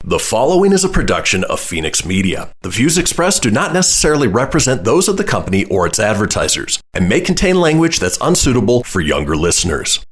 The following is a production of Fenix Media. The views expressed do not necessarily represent those of the company or its advertisers and may contain language that's unsuitable for younger listeners.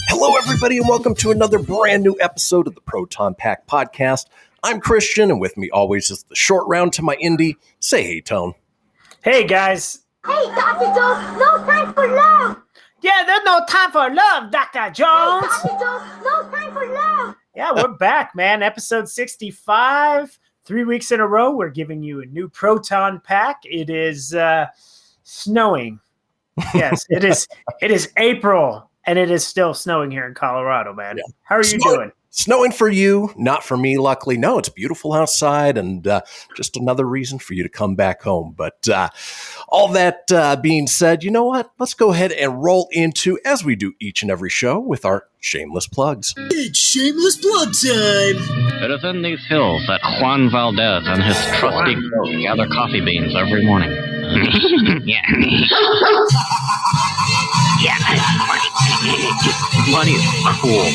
Hello, everybody, and welcome to another brand new episode of the Proton PAC podcast. I'm Kristian, and with me always is the short round to my indie. Say hey, Tone. Hey, guys. Hey, Dr. Jones, no time for love. Yeah, there's no time for love, Dr. Jones. Hey, Dr. Jones, no time for love. Yeah, we're back, man. Episode 65. 3 weeks in a row, we're giving you a new Proton PAC. It is snowing. Yes, it is. It is April. And it is still snowing here in Colorado, man. Yeah. How are you doing? Snowing for you, not for me, luckily. No, it's beautiful outside and just another reason for you to come back home. But all that being said, you know what? Let's go ahead and roll into, as we do each and every show, with our shameless plugs. It's shameless plug time! It is in these hills that Juan Valdez and his trusty goat gather coffee beans every morning. Yeah. Money is cool.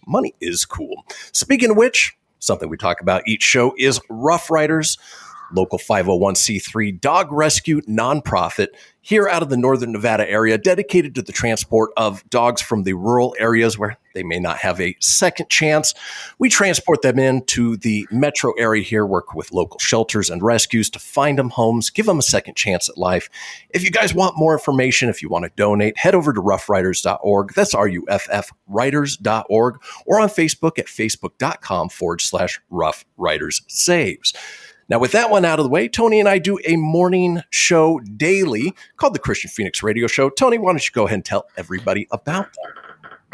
Money is cool. Speaking of which, something we talk about each show is Rough Riders, local 501c3 dog rescue nonprofit here out of the northern Nevada area, dedicated to the transport of dogs from the rural areas where they may not have a second chance. We transport them into the metro area here, work with local shelters and rescues to find them homes, give them a second chance at life. If you guys want more information, if you want to donate, head over to roughriders.org. That's RUFF Riders.org, or on Facebook at facebook.com/Rough Riders Saves. Now, with that one out of the way, Tony and I do a morning show daily called the Kristian Fenix Radio Show. Tony, why don't you go ahead and tell everybody about that?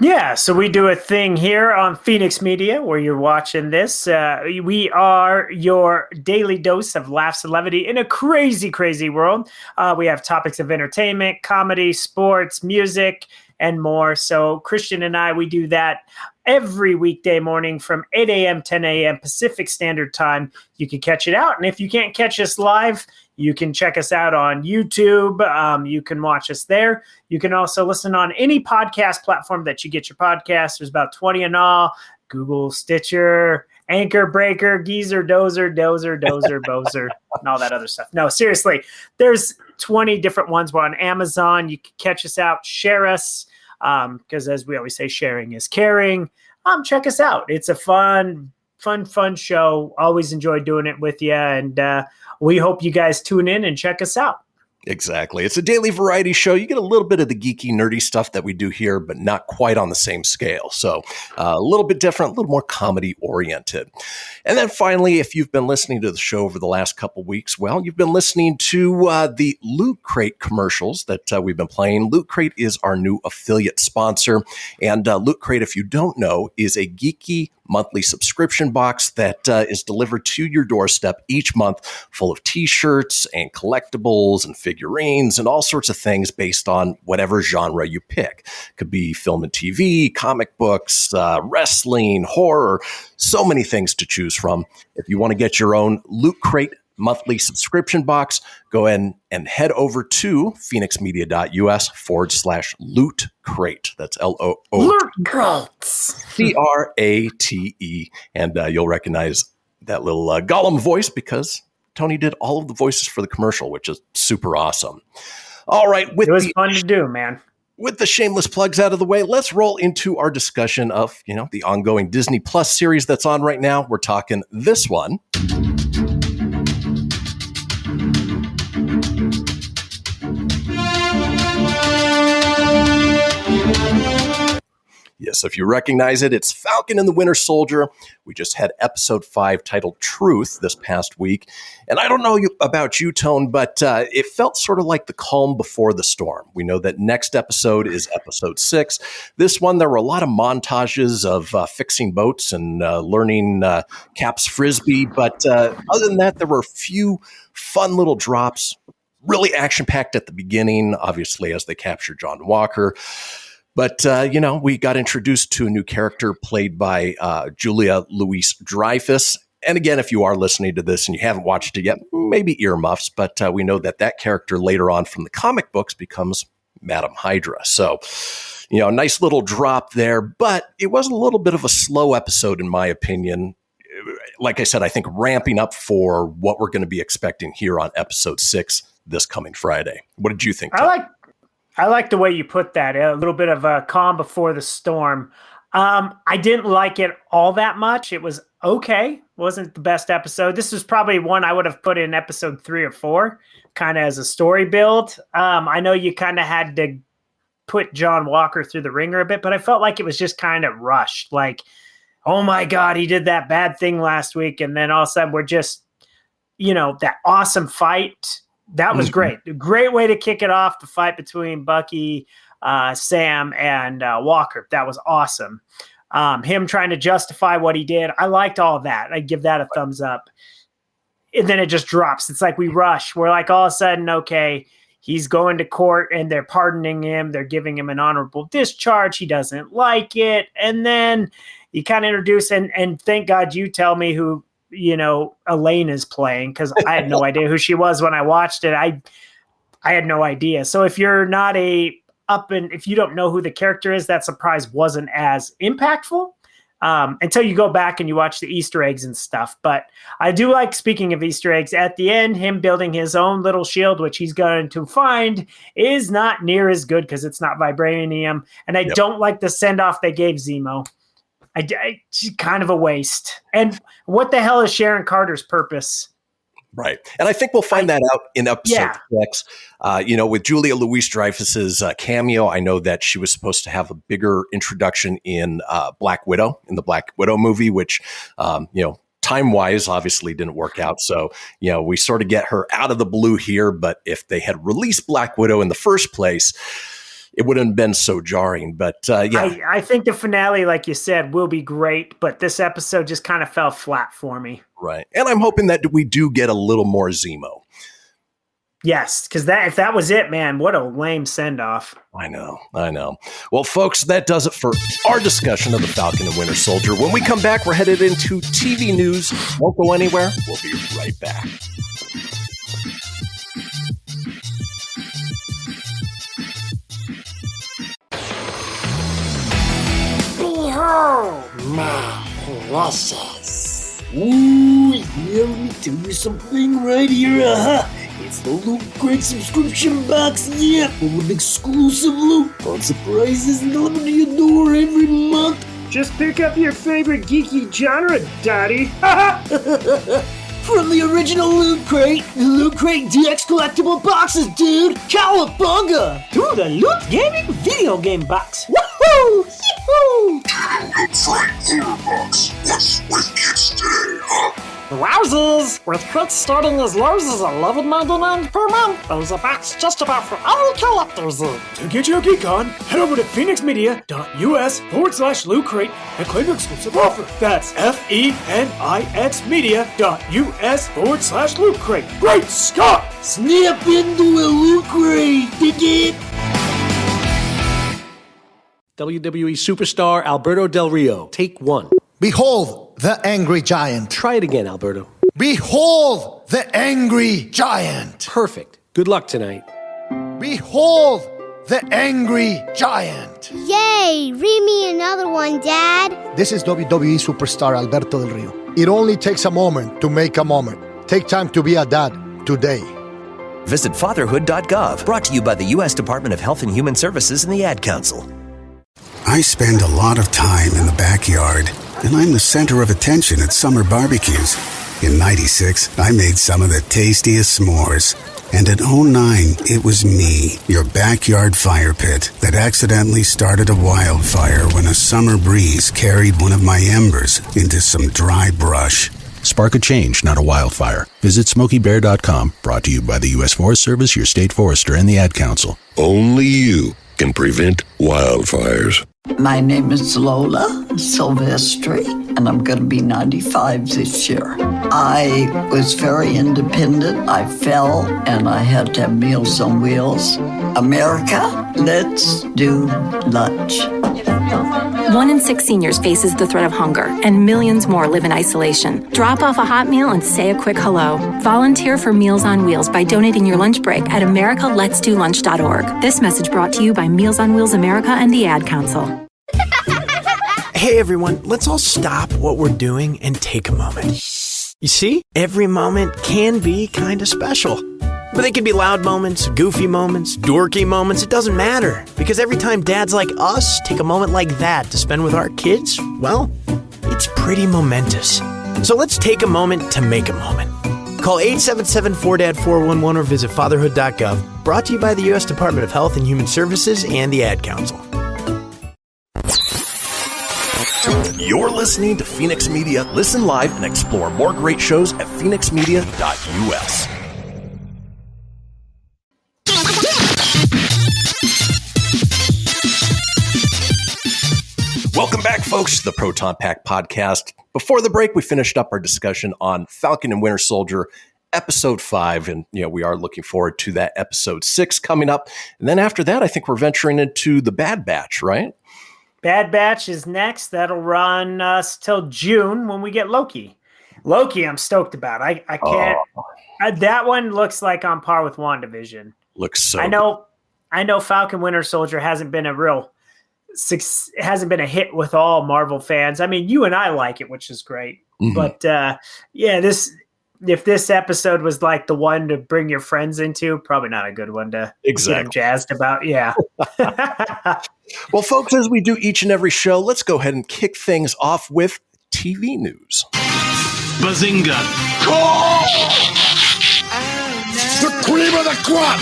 Yeah, so we do a thing here on Fenix Media where you're watching this. We are your daily dose of laughs and levity in a crazy, crazy world. We have topics of entertainment, comedy, sports, music, and more. So Kristian and I, we do that every weekday morning from 8 a.m., 10 a.m. Pacific Standard Time. You can catch it out. And if you can't catch us live, you can check us out on YouTube. You can watch us there. You can also listen on any podcast platform that you get your podcast. There's about 20 in all. Google, Stitcher, Anchor, Breaker, Geezer, Dozer, Bozer, and all that other stuff. No, seriously, there's 20 different ones. We're on Amazon. You can catch us out, share us, because as we always say, sharing is caring. Check us out. It's a fun show. Always enjoy doing it with you, and we hope you guys tune in and check us out. Exactly. It's a daily variety show. You get a little bit of the geeky, nerdy stuff that we do here, but not quite on the same scale. So a little bit different, a little more comedy oriented. And then finally, if you've been listening to the show over the last couple weeks, well, you've been listening to the Loot Crate commercials that we've been playing. Loot Crate is our new affiliate sponsor. And Loot Crate, if you don't know, is a geeky monthly subscription box that is delivered to your doorstep each month, full of t-shirts and collectibles and figurines and all sorts of things based on whatever genre you pick. Could be film and TV, comic books, wrestling, horror, so many things to choose from. If you want to get your own Loot Crate monthly subscription box, go ahead and head over to phoenixmedia.us/loot crate. That's LOOT CRATE. And you'll recognize that little Gollum voice because Tony did all of the voices for the commercial, which is super awesome. All right. It was fun to do, man. With the shameless plugs out of the way, let's roll into our discussion of, the ongoing Disney Plus series that's on right now. We're talking this one. Yes, if you recognize it, it's Falcon and the Winter Soldier. We just had episode 5 titled Truth this past week. And I don't know about you, Tone, but it felt sort of like the calm before the storm. We know that next episode is episode 6. This one, there were a lot of montages of fixing boats and learning Cap's Frisbee. But other than that, there were a few fun little drops, really action-packed at the beginning, obviously, as they capture John Walker. But, we got introduced to a new character played by Julia Louis-Dreyfus. And again, if you are listening to this and you haven't watched it yet, maybe earmuffs, but we know that character later on from the comic books becomes Madam Hydra. So, a nice little drop there, but it was a little bit of a slow episode, in my opinion. Like I said, I think ramping up for what we're going to be expecting here on episode 6 this coming Friday. What did you think, Tom? I like the way you put that, a little bit of a calm before the storm. I didn't like it all that much. It was okay. Wasn't the best episode. This was probably one I would have put in episode 3 or 4, kind of as a story build. I know you kind of had to put John Walker through the ringer a bit, but I felt like it was just kind of rushed. Like, oh my God, he did that bad thing last week. And then all of a sudden we're just, that awesome fight. That was great. A great way to kick it off, the fight between Bucky, Sam, and Walker. That was awesome. Him trying to justify what he did. I liked all of that. I give that a thumbs up. And then it just drops. It's like we rush. We're like all of a sudden, okay, he's going to court and they're pardoning him. They're giving him an honorable discharge. He doesn't like it. And then you kind of introduce, and thank God you tell me who, Elaine is playing, because I had no idea who she was when I watched it. I had no idea. So if you're not if you don't know who the character is, that surprise wasn't as impactful until you go back and you watch the Easter eggs and stuff. But I do like, speaking of Easter eggs, at the end, him building his own little shield, which he's going to find is not near as good because it's not vibranium. And I don't like the send-off they gave Zemo. It's kind of a waste. And what the hell is Sharon Carter's purpose? Right. And I think we'll find that out in episode 6. With Julia Louis-Dreyfus's cameo, I know that she was supposed to have a bigger introduction in Black Widow, in the Black Widow movie, which, time-wise obviously didn't work out. So, we sort of get her out of the blue here. But if they had released Black Widow in the first place, it wouldn't have been so jarring, but I think the finale, like you said, will be great, but this episode just kind of fell flat for me. Right. And I'm hoping that we do get a little more Zemo. Yes, because if that was it, man, what a lame send-off. I know. Well, folks, that does it for our discussion of the Falcon and Winter Soldier. When we come back, we're headed into TV news. Won't go anywhere. We'll be right back. Behold my process. Ooh, yeah, let me tell you something right here. It's the Loot Crate subscription box, full of exclusive loot, fun surprises delivered to your door every month. Just pick up your favorite geeky genre, Daddy. From the original Loot Crate, the Loot Crate DX collectible boxes, dude! Cowabunga! To the Loot Gaming video game box. Woohoo! Yee-hoo! Loot Crate Horror Box. What's with kids today, huh? Wowzers! With crates starting as low as $11.99 per month, there's a box just about for all collectors. To get your geek on, head over to phoenixmedia.us/Loot Crate and claim your exclusive offer. That's FENIX media.us/Loot Crate. Great Scott! Snap into a Loot Crate, dig it? WWE superstar Alberto Del Rio, take 1. Behold the angry giant. Try it again, Alberto. Behold the angry giant. Perfect. Good luck tonight. Behold the angry giant. Yay! Read me another one, Dad. This is WWE superstar Alberto Del Rio. It only takes a moment to make a moment. Take time to be a dad today. Visit fatherhood.gov, brought to you by the U.S. Department of Health and Human Services and the Ad Council. I spend a lot of time in the backyard, and I'm the center of attention at summer barbecues. In '96, I made some of the tastiest s'mores. And at 09, it was me, your backyard fire pit, that accidentally started a wildfire when a summer breeze carried one of my embers into some dry brush. Spark a change, not a wildfire. Visit SmokeyBear.com, brought to you by the U.S. Forest Service, your state forester, and the Ad Council. Only you can prevent wildfires. My name is Lola Silvestri, and I'm going to be 95 this year. I was very independent. I fell, and I had to have Meals on Wheels. America, let's do lunch. 1 in 6 seniors faces the threat of hunger, and millions more live in isolation. Drop off a hot meal and say a quick hello. Volunteer for Meals on Wheels by donating your lunch break at americaletsdolunch.org. This message brought to you by Meals on Wheels America and the Ad Council. Hey everyone, let's all stop what we're doing and take a moment. You see, every moment can be kind of special. But they can be loud moments, goofy moments, dorky moments, it doesn't matter. Because every time dads like us take a moment like that to spend with our kids, well, it's pretty momentous. So let's take a moment to make a moment. Call 877-4DAD-411 or visit fatherhood.gov. Brought to you by the U.S. Department of Health and Human Services and the Ad Council. You're listening to Phoenix Media. Listen live and explore more great shows at phoenixmedia.us. Welcome back, folks, to the Proton PAC podcast. Before the break, we finished up our discussion on Falcon and Winter Soldier, episode 5, and we are looking forward to that episode 6 coming up. And then after that, I think we're venturing into the Bad Batch, right? Bad Batch is next. That'll run us till June when we get Loki. Loki, I'm stoked about. I can't. That one looks like on par with WandaVision. Looks so. I know. Falcon Winter Soldier hasn't been a hit with all Marvel fans. I mean, you and I like it, which is great. Mm-hmm. But if this episode was like the one to bring your friends into, probably not a good one to get them jazzed about. Yeah. Well, folks, as we do each and every show, let's go ahead and kick things off with TV news. Bazinga! The cream of the crop!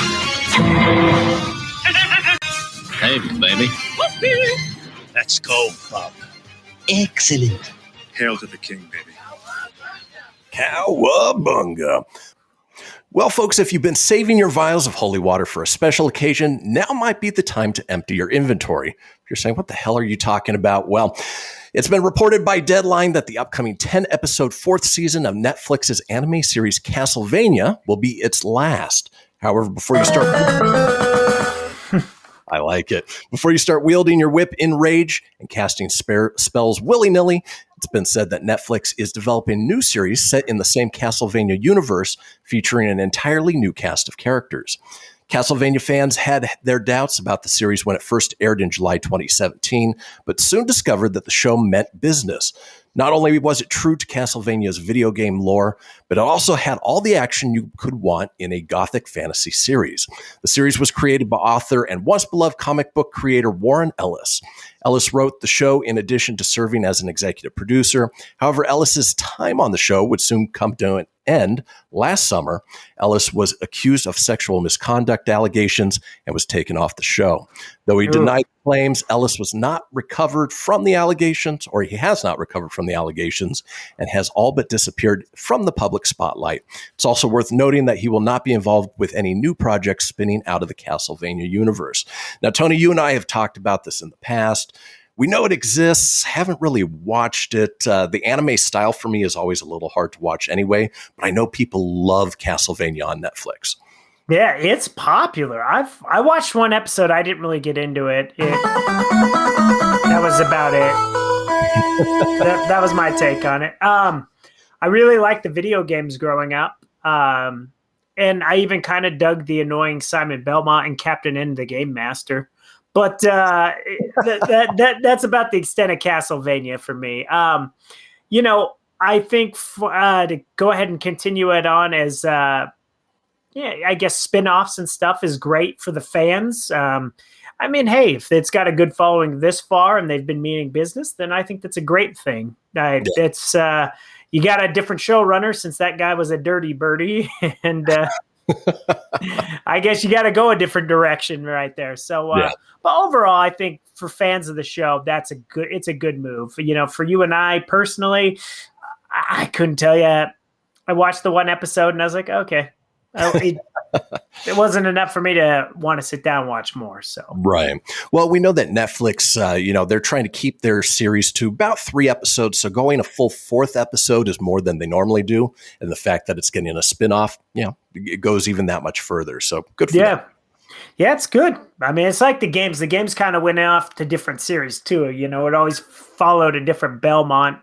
Hey, baby. Let's go, Bob. Excellent. Hail to the king, baby. Cowabunga. Well, folks, if you've been saving your vials of holy water for a special occasion, now might be the time to empty your inventory. If you're saying, what the hell are you talking about? Well, it's been reported by Deadline that the upcoming 10-episode 4th season of Netflix's anime series Castlevania will be its last. However, before you start... I like it. Before you start wielding your whip in rage and casting spells willy-nilly, it's been said that Netflix is developing a new series set in the same Castlevania universe featuring an entirely new cast of characters. Castlevania fans had their doubts about the series when it first aired in July 2017, but soon discovered that the show meant business. Not only was it true to Castlevania's video game lore, but it also had all the action you could want in a gothic fantasy series. The series was created by author and once-beloved comic book creator Warren Ellis. Ellis wrote the show in addition to serving as an executive producer. However, Ellis's time on the show would soon come to an end. Last summer, Ellis was accused of sexual misconduct allegations and was taken off the show. Though he denied claims, Ellis was not recovered from the allegations, or he has not recovered from the allegations, and has all but disappeared from the public spotlight. It's also worth noting that he will not be involved with any new projects spinning out of the Castlevania universe. Now, Tony, you and I have talked about this in the past. We know it exists, haven't really watched it. The anime style for me is always a little hard to watch anyway, but I know people love Castlevania on Netflix. Yeah, it's popular. I watched one episode. I didn't really get into it. That was about it. that was my take on it. I really liked the video games growing up. And I even kind of dug the annoying Simon Belmont and Captain N, the Game Master. But that's about the extent of Castlevania for me. I think to go ahead and continue it on as, I guess spin-offs and stuff is great for the fans. I mean, hey, if it's got a good following this far and they've been meaning business, then I think that's a great thing. It's you got a different showrunner since that guy was a dirty birdie, and I guess you got to go a different direction right there. So, but overall, I think for fans of the show, it's a good move. You know, for you and I personally, I couldn't tell you. I watched the one episode and I was like, okay, it wasn't enough for me to want to sit down and watch more. So, right. Well, we know that Netflix, they're trying to keep their series to about 3 episodes. So going a full 4th episode is more than they normally do. And the fact that it's getting a spinoff, it goes even that much further. So good for them. Yeah, it's good. I mean, it's like the games. The games kind of went off to different series too. You know, it always followed a different Belmont.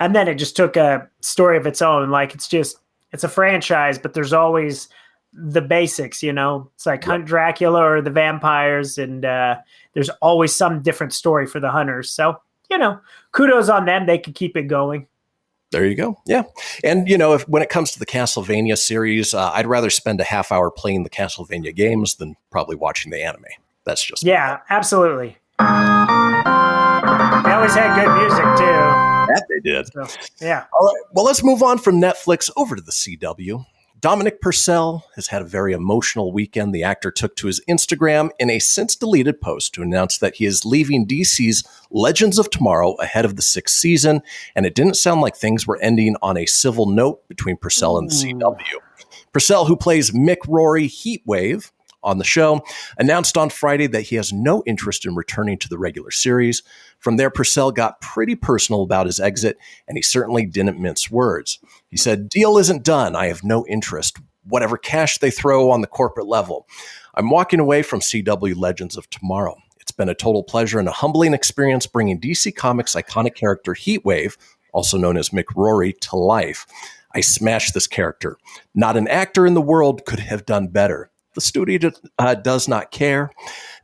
And then it just took a story of its own. Like it's a franchise, but there's always the basics, you know. It's like Hunt Dracula or the vampires, and there's always some different story for the hunters. So, kudos on them. They can keep it going. There you go. Yeah. And, when it comes to the Castlevania series, I'd rather spend a half hour playing the Castlevania games than probably watching the anime. That's just absolutely. They always had good music, too. That they did. So, yeah. All right. Well, let's move on from Netflix over to the CW. Dominic Purcell has had a very emotional weekend. The actor took to his Instagram in a since-deleted post to announce that he is leaving DC's Legends of Tomorrow ahead of the 6th season, and it didn't sound like things were ending on a civil note between Purcell and the CW. Purcell, who plays Mick Rory Heatwave on the show, announced on Friday that he has no interest in returning to the regular series. From there, Purcell got pretty personal about his exit, and he certainly didn't mince words. He said, "Deal isn't done. I have no interest. Whatever cash they throw on the corporate level. I'm walking away from CW Legends of Tomorrow. It's been a total pleasure and a humbling experience bringing DC Comics' iconic character Heatwave, also known as Mick Rory, to life. I smashed this character. Not an actor in the world could have done better. The studio does not care.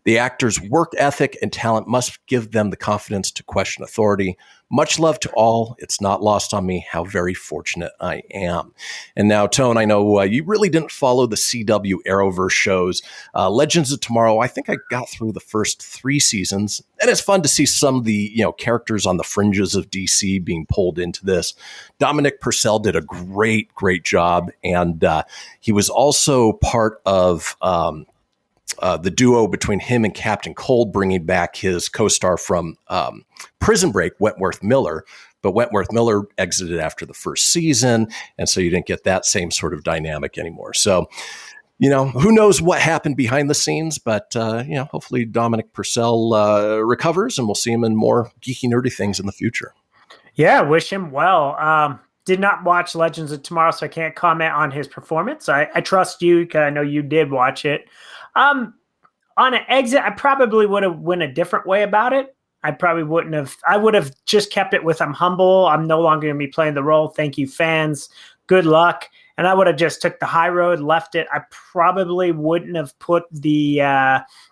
The actor's work ethic and talent must give them the confidence to question authority. Much love to all. It's not lost on me how very fortunate I am." And now, Tone, I know you really didn't follow the CW Arrowverse shows. Legends of Tomorrow, I think I got through the first 3 seasons, and it's fun to see some of the characters on the fringes of DC being pulled into this. Dominic Purcell did a great job, and he was also part of the duo between him and Captain Cold, bringing back his co-star from Prison Break, Wentworth Miller. But Wentworth Miller exited after the first season, and so you didn't get that same sort of dynamic anymore. So, who knows what happened behind the scenes, but, hopefully Dominic Purcell recovers, and we'll see him in more geeky, nerdy things in the future. Yeah, wish him well. Did not watch Legends of Tomorrow, so I can't comment on his performance. I trust you, because I know you did watch it. On an exit, I probably would have went a different way about it. I probably wouldn't have. I would have just kept it with, I'm humble. I'm no longer going to be playing the role. Thank you, fans. Good luck. And I would have just took the high road, left it. I probably wouldn't have put the,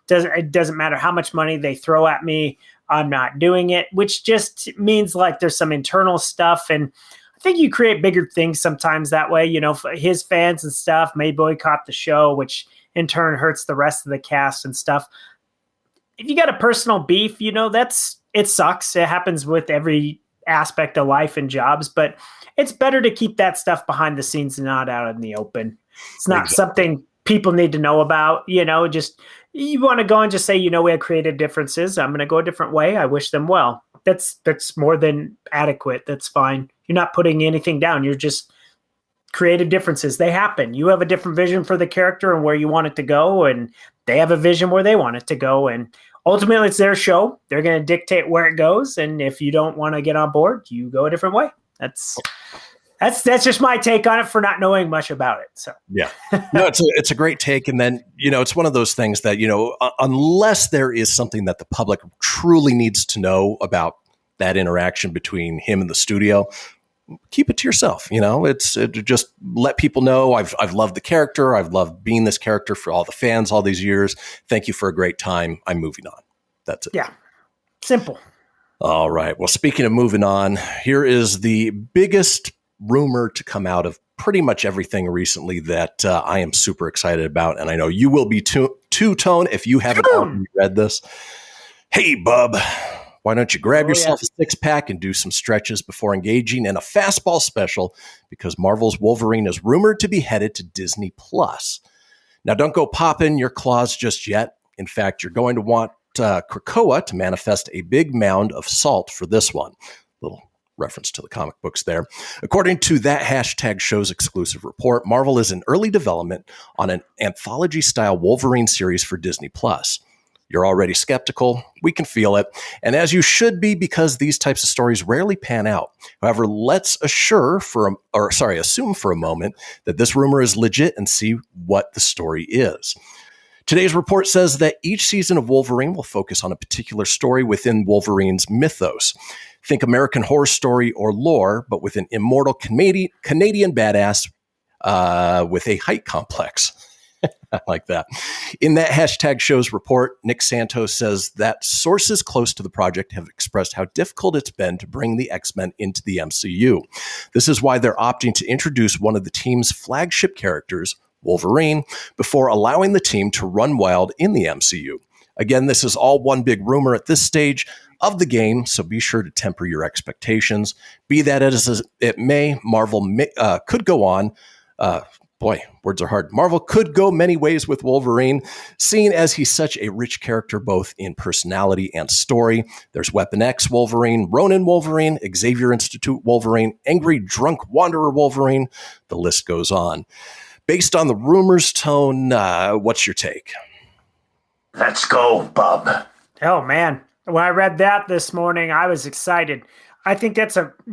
it doesn't matter how much money they throw at me, I'm not doing it, which just means like there's some internal stuff. And I think you create bigger things sometimes that way. His fans and stuff may boycott the show, which in turn hurts the rest of the cast and stuff. If you got a personal beef, it sucks. It happens with every aspect of life and jobs, but it's better to keep that stuff behind the scenes and not out in the open. It's not something people need to know about, just you want to go and just say, we have creative differences. I'm going to go a different way. I wish them well. That's more than adequate. That's fine. You're not putting anything down. You're just creative differences. They happen. You have a different vision for the character and where you want it to go, and they have a vision where they want it to go. And ultimately, it's their show. They're going to dictate where it goes. And if you don't want to get on board, you go a different way. That's just my take on it for not knowing much about it. So yeah, no, it's a great take. And then, it's one of those things that, unless there is something that the public truly needs to know about that interaction between him and the studio, keep it to yourself. Just let people know I've loved the character. I've loved being this character for all the fans all these years. Thank you for a great time. I'm moving on. That's it. Yeah. Simple. All right. Well, speaking of moving on, here is the biggest rumor to come out of pretty much everything recently that I am super excited about. And I know you will be too, Tone, if you haven't already read this. Hey, bub. why don't you grab yourself a six-pack and do some stretches before engaging in a fastball special, because Marvel's Wolverine is rumored to be headed to Disney+. Now, don't go popping your claws just yet. In fact, you're going to want Krakoa to manifest a big mound of salt for this one. Little reference to the comic books there. According to that hashtag show's exclusive report, Marvel is in early development on an anthology-style Wolverine series for Disney+. You're already skeptical. We can feel it. And as you should be, because these types of stories rarely pan out. However, let's assume for a moment that this rumor is legit and see what the story is. Today's report says that each season of Wolverine will focus on a particular story within Wolverine's mythos. Think American Horror Story or lore, but with an immortal Canadian badass with a height complex. I like that. In that hashtag show's report, Nick Santos says that sources close to the project have expressed how difficult it's been to bring the X-Men into the MCU. This is why they're opting to introduce one of the team's flagship characters, Wolverine, before allowing the team to run wild in the MCU. Again, this is all one big rumor at this stage of the game, so be sure to temper your expectations. Be that as it may, Marvel could go on. Boy, words are hard. Marvel could go many ways with Wolverine, seeing as he's such a rich character both in personality and story. There's Weapon X Wolverine, Ronin Wolverine, Xavier Institute Wolverine, Angry Drunk Wanderer Wolverine. The list goes on. Based on the rumors, Tone, what's your take? Let's go, bub. Oh, man. When I read that this morning, I was excited. I think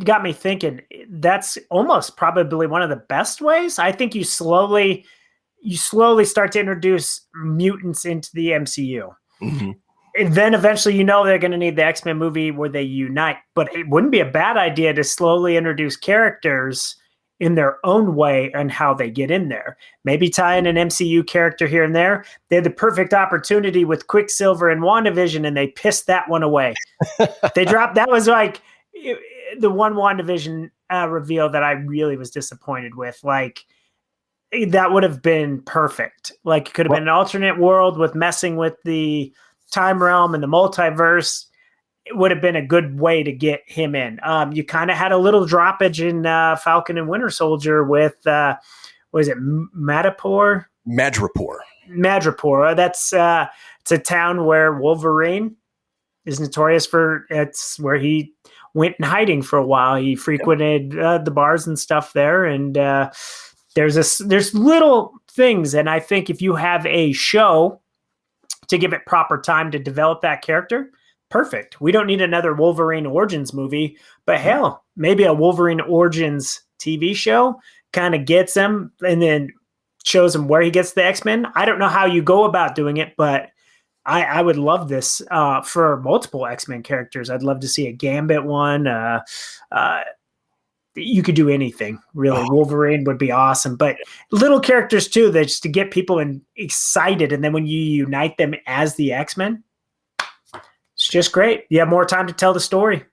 got me thinking. That's almost probably one of the best ways. I think you slowly start to introduce mutants into the MCU. Mm-hmm. And then eventually, they're going to need the X-Men movie where they unite. But it wouldn't be a bad idea to slowly introduce characters in their own way and how they get in there. Maybe tie in an MCU character here and there. They had the perfect opportunity with Quicksilver and WandaVision, and they pissed that one away. That was like the one WandaVision reveal that I really was disappointed with. Like, that would have been perfect. Like, it could have been an alternate world with messing with the time realm and the multiverse. It would have been a good way to get him in. You kind of had a little droppage in Falcon and Winter Soldier with, was it Madripoor? Madripoor. That's it's a town where Wolverine is notorious for. It's where he went in hiding for a while. He frequented the bars and stuff there, and there's little things. And I think if you have a show to give it proper time to develop that character, perfect. We don't need another Wolverine Origins movie, but hell, maybe a Wolverine Origins TV show kind of gets him and then shows him where he gets the X-Men. I don't know how you go about doing it, but I would love this for multiple X-Men characters. I'd love to see a Gambit one. You could do anything, really. Wolverine would be awesome, but little characters too, that just to get people excited. And then when you unite them as the X-Men, it's just great. You have more time to tell the story.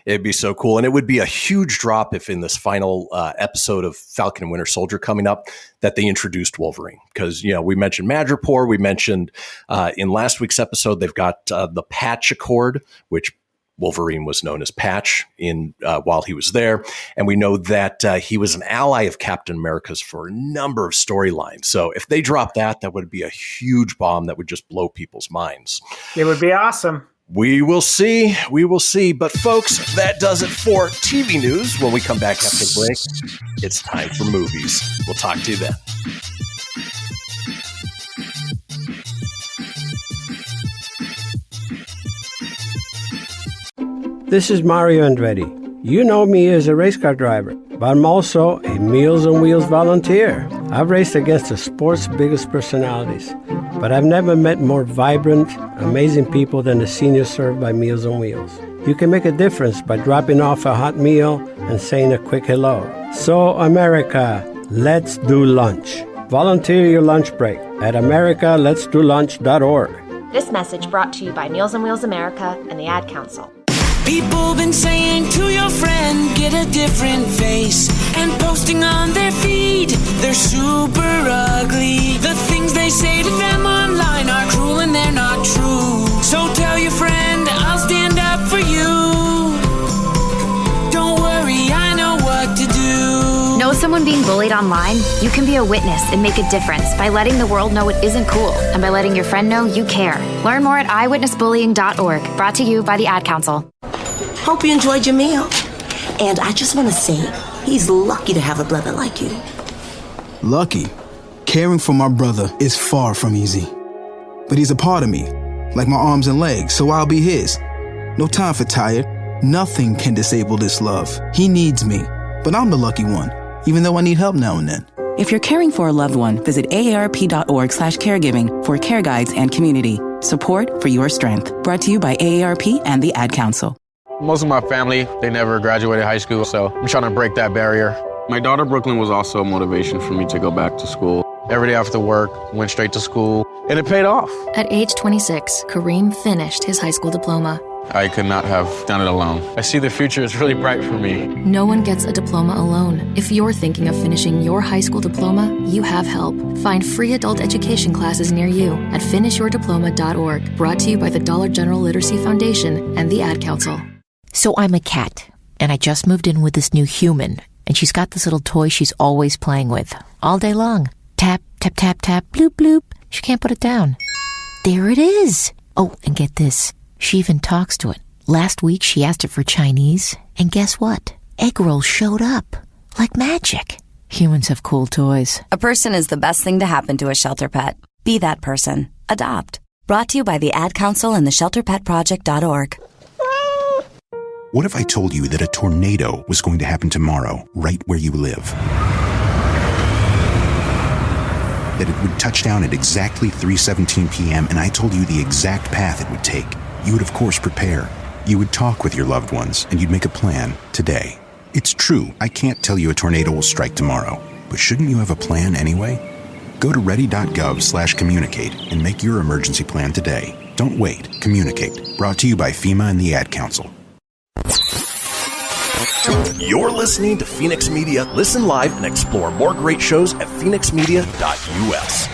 It'd be so cool. And it would be a huge drop if in this final episode of Falcon and Winter Soldier coming up that they introduced Wolverine. Because, we mentioned Madripoor. We mentioned in last week's episode, they've got the Patch Accord, which Wolverine was known as Patch while he was there. And we know that he was an ally of Captain America's for a number of storylines. So if they drop that would be a huge bomb that would just blow people's minds. It would be awesome. We will see. We will see. But folks, that does it for TV news. When we come back after the break, it's time for movies. We'll talk to you then. This is Mario Andretti. You know me as a race car driver, but I'm also a Meals on Wheels volunteer. I've raced against the sport's biggest personalities, but I've never met more vibrant, amazing people than the seniors served by Meals on Wheels. You can make a difference by dropping off a hot meal and saying a quick hello. So, America, let's do lunch. Volunteer your lunch break at americaletsdolunch.org. This message brought to you by Meals on Wheels America and the Ad Council. People been saying to your friend, get a different face, and posting on their feed, they're super ugly. The things they say to them online are cruel and they're not true. So tell your friend, I'll stand up for you. someone being bullied online? You can be a witness and make a difference by letting the world know it isn't cool and by letting your friend know you care. Learn more at eyewitnessbullying.org. Brought to you by the Ad Council. Hope you enjoyed your meal. And I just want to say, he's lucky to have a brother like you. Lucky? Caring for my brother is far from easy. But he's a part of me, like my arms and legs, so I'll be his. No time for tired. Nothing can disable this love. He needs me, but I'm the lucky one, even though I need help now and then. If you're caring for a loved one, visit aarp.org/caregiving for care guides and community. Support for your strength. Brought to you by AARP and the Ad Council. Most of my family, they never graduated high school, so I'm trying to break that barrier. My daughter, Brooklyn, was also a motivation for me to go back to school. Every day after work, went straight to school, and it paid off. At age 26, Kareem finished his high school diploma. I could not have done it alone. I see the future is really bright for me. No one gets a diploma alone. If you're thinking of finishing your high school diploma, you have help. Find free adult education classes near you at finishyourdiploma.org. Brought to you by the Dollar General Literacy Foundation and the Ad Council. So I'm a cat, and I just moved in with this new human, and she's got this little toy she's always playing with, all day long. Tap, tap, tap, tap, bloop, bloop. She can't put it down. There it is. Oh, and get this. She even talks to it. Last week, she asked it for Chinese, and guess what? Egg rolls showed up. Like magic. Humans have cool toys. A person is the best thing to happen to a shelter pet. Be that person. Adopt. Brought to you by the Ad Council and the ShelterPetProject.org. What if I told you that a tornado was going to happen tomorrow, right where you live? That it would touch down at exactly 3:17 p.m., and I told you the exact path it would take. You would, of course, prepare. You would talk with your loved ones, and you'd make a plan today. It's true, I can't tell you a tornado will strike tomorrow, but shouldn't you have a plan anyway? Go to ready.gov/communicate and make your emergency plan today. Don't wait. Communicate. Brought to you by FEMA and the Ad Council. You're listening to Phoenix Media. Listen live and explore more great shows at phoenixmedia.us.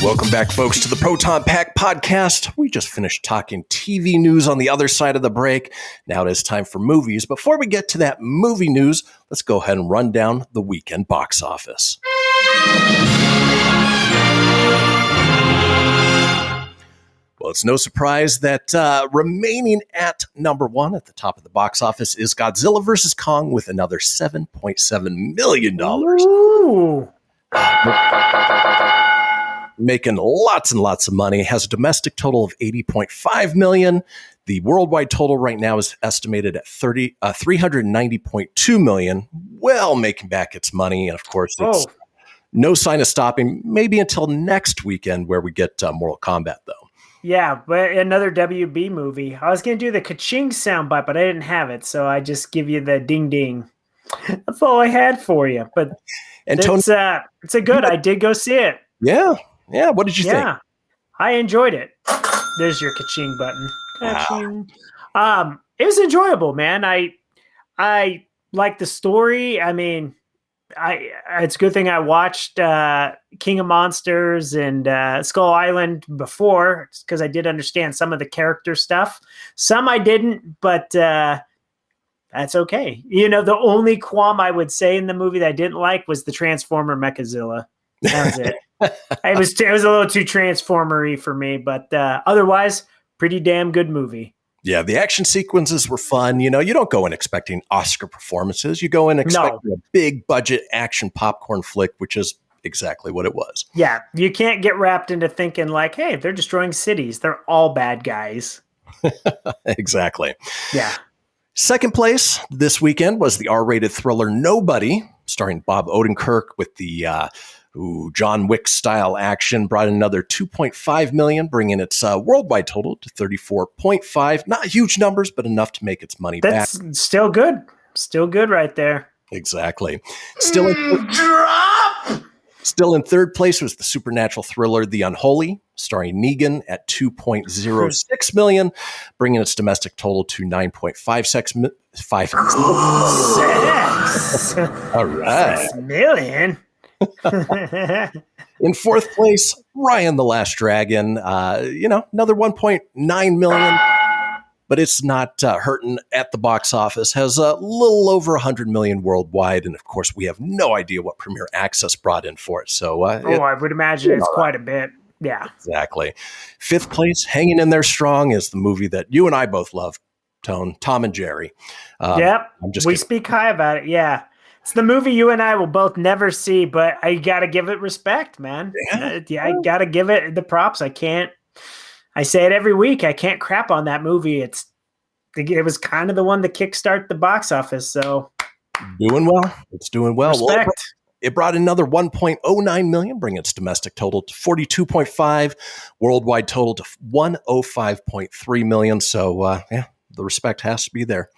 Welcome back, folks, to the Proton Pack podcast. We just finished talking TV news on the other side of the break. Now it is time for movies. Before we get to that movie news, let's go ahead and run down the weekend box office. Well, it's no surprise that remaining at number one at the top of the box office is Godzilla vs. Kong with another $7.7 million. Ooh. Making lots and lots of money, has a domestic total of $80.5 million. The worldwide total right now is estimated at $390.2 million, well making back its money. And of course, it's no sign of stopping, maybe until next weekend where we get Mortal Kombat, though. Yeah, but another WB movie. I was going to do the ka-ching soundbite, but I didn't have it, so I just give you the ding-ding. That's all I had for you. But and it's a good. I did go see it. Yeah. What did you think? I enjoyed it. There's your ka-ching button. Ka-ching. It was enjoyable, man. I like the story. I mean, it's a good thing I watched King of Monsters and Skull Island before, because I did understand some of the character stuff. Some I didn't, but that's okay. You know, the only qualm I would say in the movie that I didn't like was the Transformer Mechazilla. That was it. It was a little too Transformer-y for me, but otherwise, pretty damn good movie. Yeah, the action sequences were fun. You know, you don't go in expecting Oscar performances. You go in expecting a big budget action popcorn flick, which is exactly what it was. Yeah, you can't get wrapped into thinking like, hey, they're destroying cities. They're all bad guys. Exactly. Yeah. Second place this weekend was the R-rated thriller Nobody, starring Bob Odenkirk with the John Wick style action. Brought in another $2.5 million, bringing its worldwide total to $34.5. Not huge numbers, but enough to make its money back. That's still good. Still good right there. Exactly. Still in third place was the supernatural thriller The Unholy, starring Negan at $2.06 million, bringing its domestic total to $9.56 All right. $6 million. In fourth place, Ryan the Last Dragon. Another $1.9 million. but it's not hurting at the box office. Has a little over 100 million worldwide, and of course, we have no idea what Premier Access brought in for it. So, I would imagine it's quite a bit. Yeah, exactly. Fifth place, hanging in there strong, is the movie that you and I both love, Tone, Tom and Jerry. Yep, we speak high about it. Yeah. It's the movie you and I will both never see, but I got to give it respect, man. I got to give it the props. I say it every week. I can't crap on that movie. It was kind of the one to kickstart the box office. So doing well. It's doing well. Respect. Well, it brought another 1.09 million, bringing its domestic total to 42.5, worldwide total to 105.3 million. So the respect has to be there.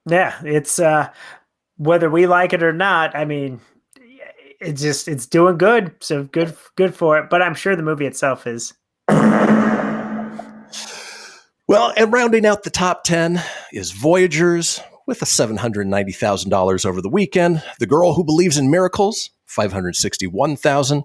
Yeah, it's whether we like it or not, I mean, it's doing good. So good for it. But I'm sure the movie itself is. Well, and rounding out the top 10 is Voyagers with a $790,000 over the weekend. The Girl Who Believes in Miracles, $561,000.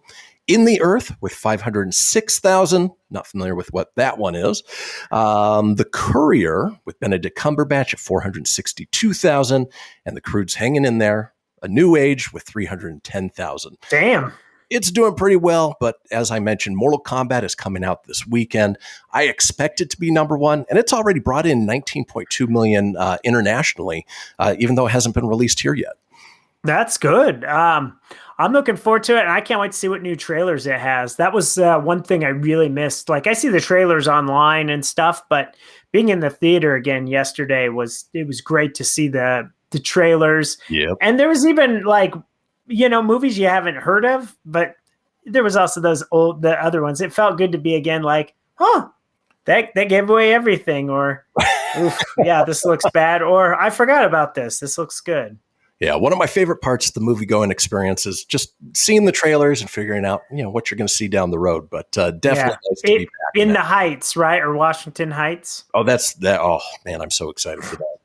In the Earth with $506,000. Not familiar with what that one is. The Courier with Benedict Cumberbatch at $462,000, and The Croods hanging in there. A New Age with $310,000. Damn. It's doing pretty well, but as I mentioned, Mortal Kombat is coming out this weekend. I expect it to be number one, and it's already brought in $19.2 million internationally, even though it hasn't been released here yet. That's good. I'm looking forward to it, and I can't wait to see what new trailers it has. That was one thing I really missed. Like, I see the trailers online and stuff, but being in the theater again yesterday was great to see the trailers. Yep. And there was even movies you haven't heard of, but there was also the other ones. It felt good to be again like, that gave away everything, or oof, yeah, this looks bad, or I forgot about this. This looks good. Yeah, one of my favorite parts of the movie-going experience is just seeing the trailers and figuring out, what you're going to see down the road. But definitely nice to be back in the Heights, right? Or Washington Heights. Oh, that's that. Oh, man, I'm so excited for that.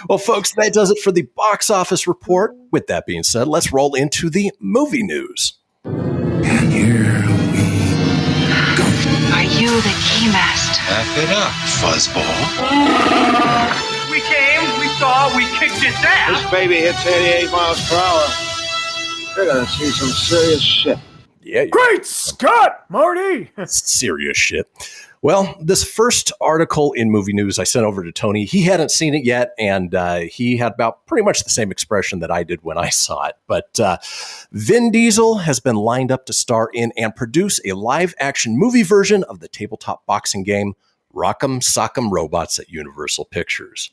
Well, folks, that does it for the box office report. With that being said, let's roll into the movie news. And here we go. Are you the keymaster? Wrap it up, fuzzball. We came, we saw, we kicked its ass. This baby hits 88 miles per hour. You're gonna see some serious shit. Yeah. Great Scott, Marty. Serious shit. Well, this first article in movie news I sent over to Tony. He hadn't seen it yet, and he had about pretty much the same expression that I did when I saw it. But Vin Diesel has been lined up to star in and produce a live-action movie version of the tabletop boxing game Rock'em Sock'em Robots at Universal Pictures.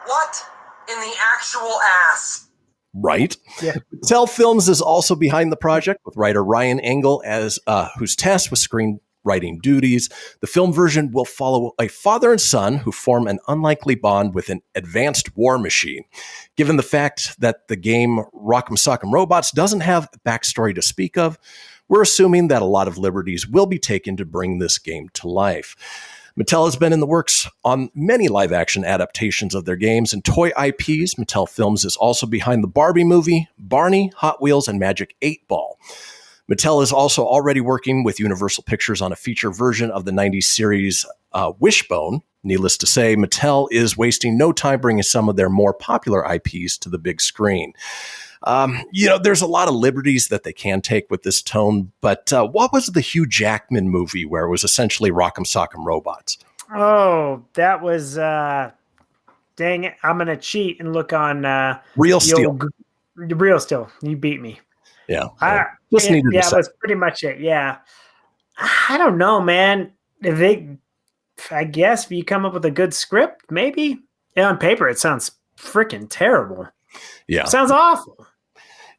What in the actual ass? Right? Yeah. Mattel Films is also behind the project, with writer Ryan Engel as who's tasked with screenwriting duties. The film version will follow a father and son who form an unlikely bond with an advanced war machine. Given the fact that the game Rock'em Sock'em Robots doesn't have a backstory to speak of, we're assuming that a lot of liberties will be taken to bring this game to life. Mattel has been in the works on many live-action adaptations of their games and toy IPs. Mattel Films is also behind the Barbie movie, Barney, Hot Wheels, and Magic 8 Ball. Mattel is also already working with Universal Pictures on a feature version of the 90s series Wishbone. Needless to say, Mattel is wasting no time bringing some of their more popular IPs to the big screen. There's a lot of liberties that they can take with this tone, but what was the Hugh Jackman movie where it was essentially Rock'em Sock'em Robots? Oh, that was, dang it. I'm going to cheat and look on Real Steel. Real Steel. You beat me. Yeah. That was pretty much it. Yeah. I don't know, man. I guess if you come up with a good script, maybe. Yeah, on paper, it sounds freaking terrible. Yeah. Sounds awful.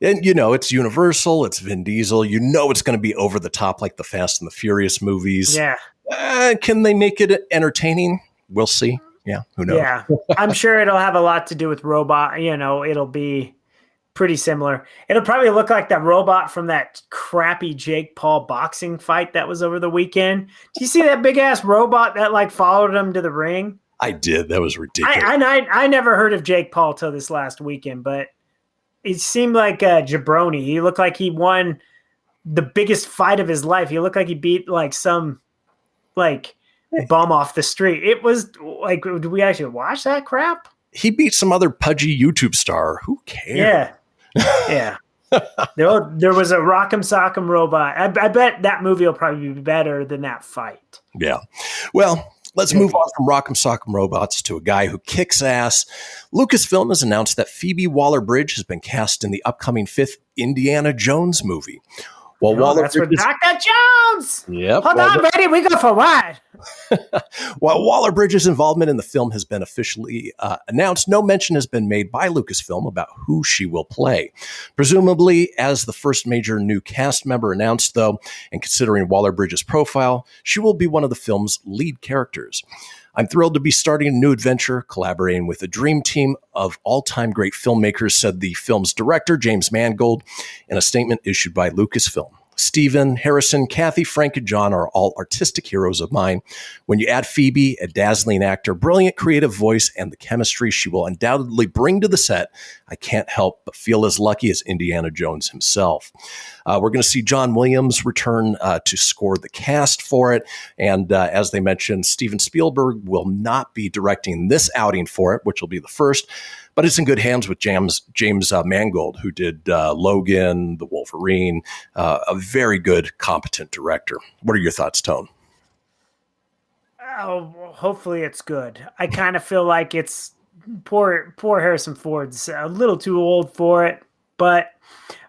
And, it's Universal, it's Vin Diesel. It's going to be over the top like the Fast and the Furious movies. Yeah. Can they make it entertaining? We'll see. Yeah, who knows? Yeah. I'm sure it'll have a lot to do with robot. It'll be pretty similar. It'll probably look like that robot from that crappy Jake Paul boxing fight that was over the weekend. Do you see that big-ass robot that, followed him to the ring? I did. That was ridiculous. I never heard of Jake Paul till this last weekend, but it seemed like a jabroni. He looked like he won the biggest fight of his life. He looked like he beat some bum off the street. It was like, did we actually watch that crap? He beat some other pudgy YouTube star. Who cares? Yeah. There was a Rock'em Sock'em Robot. I bet that movie will probably be better than that fight. Yeah. Well, let's move on from Rock'em Sock'em Robots to a guy who kicks ass. Lucasfilm has announced that Phoebe Waller-Bridge has been cast in the upcoming 5th Indiana Jones movie. That's for Dr. Jones. Yep. Hold on, ready? We go for what? While Waller-Bridge's involvement in the film has been officially announced, no mention has been made by Lucasfilm about who she will play. Presumably, as the first major new cast member announced, though, and considering Waller-Bridge's profile, she will be one of the film's lead characters. I'm thrilled to be starting a new adventure, collaborating with a dream team of all-time great filmmakers, said the film's director, James Mangold, in a statement issued by Lucasfilm. Stephen, Harrison, Kathy, Frank, and John are all artistic heroes of mine. When you add Phoebe, a dazzling actor, brilliant creative voice, and the chemistry she will undoubtedly bring to the set, I can't help but feel as lucky as Indiana Jones himself. We're going to see John Williams return to score the cast for it. And as they mentioned, Steven Spielberg will not be directing this outing for it, which will be the first. But it's in good hands with James Mangold, who did Logan, The Wolverine, a very good, competent director. What are your thoughts, Tone? Oh, hopefully it's good. I kind of feel like it's poor Harrison Ford's a little too old for it, but